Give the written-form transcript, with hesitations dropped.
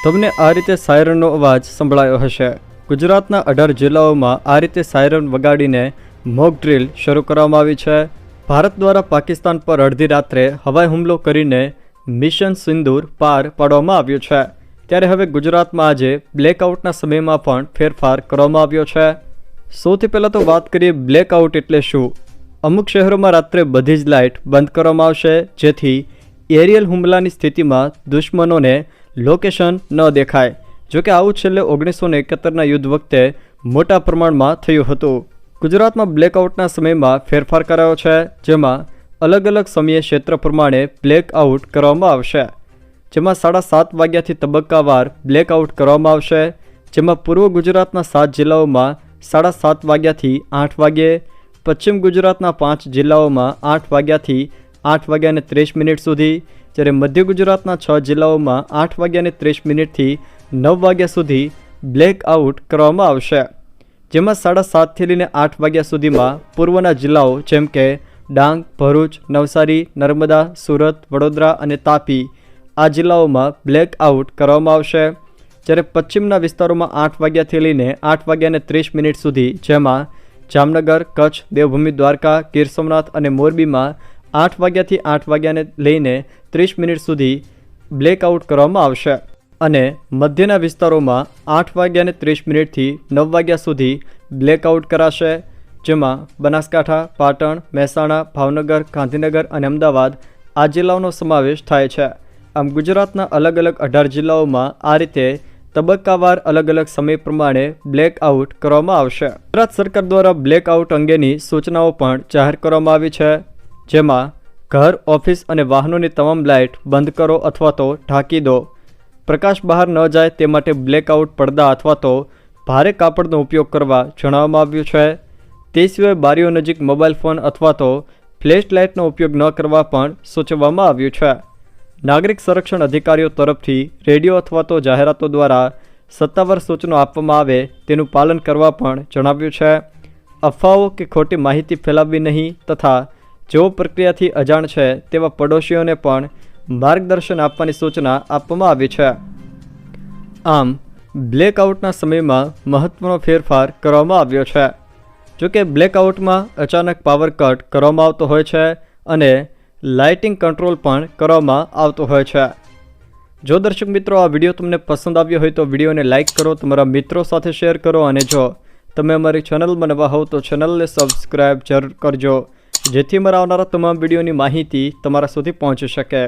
તમને આ રીતે સાયરનનો અવાજ સંભળાયો હશે। ગુજરાતના 18 જિલ્લાઓમાં આ રીતે સાયરન વગાડીને મોક ડ્રીલ શરૂ કરવામાં આવી છે। ભારત દ્વારા પાકિસ્તાન પર અડધી રાત્રે હવાઈ હુમલો કરીને મિશન સિંદૂર પાર પાડવામાં આવ્યું છે। ત્યારે હવે ગુજરાતમાં આજે બ્લેકઆઉટના સમયમાં પણ ફેરફાર કરવામાં આવ્યો છે। સૌથી પહેલાં તો વાત કરીએ બ્લેકઆઉટ એટલે શું। અમુક શહેરોમાં રાત્રે બધી જ લાઇટ બંધ કરવામાં આવશે, જેથી એરિયલ હુમલાની સ્થિતિમાં દુશ્મનોને લોકેશન ન દેખાય। જોકે આવું છેલ્લે 1971ના યુદ્ધ વખતે મોટા પ્રમાણમાં થયું હતું। ગુજરાતમાં બ્લેકઆઉટના સમયમાં ફેરફાર કરાયો છે, જેમાં અલગ અલગ સમયે ક્ષેત્ર પ્રમાણે બ્લેકઆઉટ કરવામાં આવશે। જેમાં 7:30 વાગ્યાથી તબક્કાવાર બ્લેકઆઉટ કરવામાં આવશે। જેમાં પૂર્વ ગુજરાતના 7 જિલ્લાઓમાં 7:30 વાગ્યાથી 8 વાગ્યે, પશ્ચિમ ગુજરાતના 5 જિલ્લાઓમાં 8 વાગ્યાથી 8:30 સુધી, જ્યારે મધ્ય ગુજરાતના 6 જિલ્લાઓમાં 8:30થી 9 વાગ્યા સુધી બ્લેકઆઉટ કરવામાં આવશે। જેમાં 7:30થી લઈને 8 વાગ્યા સુધીમાં પૂર્વના જિલ્લાઓ જેમ કે ડાંગ, ભરૂચ, નવસારી, નર્મદા, સુરત, વડોદરા અને તાપી આ જિલ્લાઓમાં બ્લેકઆઉટ કરવામાં આવશે। જ્યારે પશ્ચિમના વિસ્તારોમાં 8 વાગ્યાથી લઈને 8:30 સુધી, જેમાં જામનગર, કચ્છ, દેવભૂમિ દ્વારકા, ગીર સોમનાથ અને મોરબીમાં 8 વાગ્યાથી 8 વાગ્યાને લઈને 30 સુધી બ્લેકઆઉટ કરવામાં આવશે। અને મધ્યના વિસ્તારોમાં 8:30થી 9 વાગ્યા સુધી બ્લેકઆઉટ કરાશે। જેમાં બનાસકાંઠા, પાટણ, મહેસાણા, ભાવનગર, ગાંધીનગર અને અમદાવાદ આ જિલ્લાઓનો સમાવેશ થાય છે। આમ ગુજરાતના અલગ અલગ 18 જિલ્લાઓમાં આ રીતે તબક્કાવાર અલગ અલગ સમય પ્રમાણે બ્લેકઆઉટ કરવામાં આવશે। ગુજરાત સરકાર દ્વારા બ્લેકઆઉટ અંગેની સૂચનાઓ પણ જાહેર કરવામાં આવી છે। જેમાં ઘર, ઓફિસ અને વાહનોની તમામ લાઇટ બંધ કરો અથવા તો ઢાંકી દો। પ્રકાશ બહાર ન જાય તે માટે બ્લેકઆઉટ પડદા અથવા તો ભારે કાપડનો ઉપયોગ કરવા જણાવવામાં આવ્યું છે। તે સિવાય બારીઓ નજીક મોબાઈલ ફોન અથવા તો ફ્લેશ લાઇટનો ઉપયોગ ન કરવા પણ સૂચવવામાં આવ્યું છે। નાગરિક સંરક્ષણ અધિકારીઓ તરફથી રેડિયો અથવા તો જાહેરાતો દ્વારા સત્તાવાર સૂચનો આપવામાં આવે તેનું પાલન કરવા પણ જણાવ્યું છે। અફવાઓ કે ખોટી માહિતી ફેલાવવી નહીં તથા જેઓ પ્રક્રિયાથી અજાણ છે તેવા પડોશીઓને પણ માર્ગદર્શન આપવાની સૂચના આપવામાં આવી છે। આમ બ્લેકઆઉટના સમયમાં મહત્વનો ફેરફાર કરવામાં આવ્યો છે। જોકે બ્લેકઆઉટમાં અચાનક પાવર કટ કરવામાં આવતો હોય છે અને લાઇટિંગ કંટ્રોલ પણ કરવામાં આવતો હોય છે। જો દર્શક મિત્રો આ વિડીયો તમને પસંદ આવ્યો હોય તો વિડીયોને લાઇક કરો, તમારા મિત્રો સાથે શેર કરો અને જો તમે અમારી ચેનલમાં નવા હોવ તો ચેનલને સબસ્ક્રાઈબ જરૂર કરજો, જેથી અમારા આવનારા તમામ વિડીયોની માહિતી તમારા સુધી પહોંચી શકે।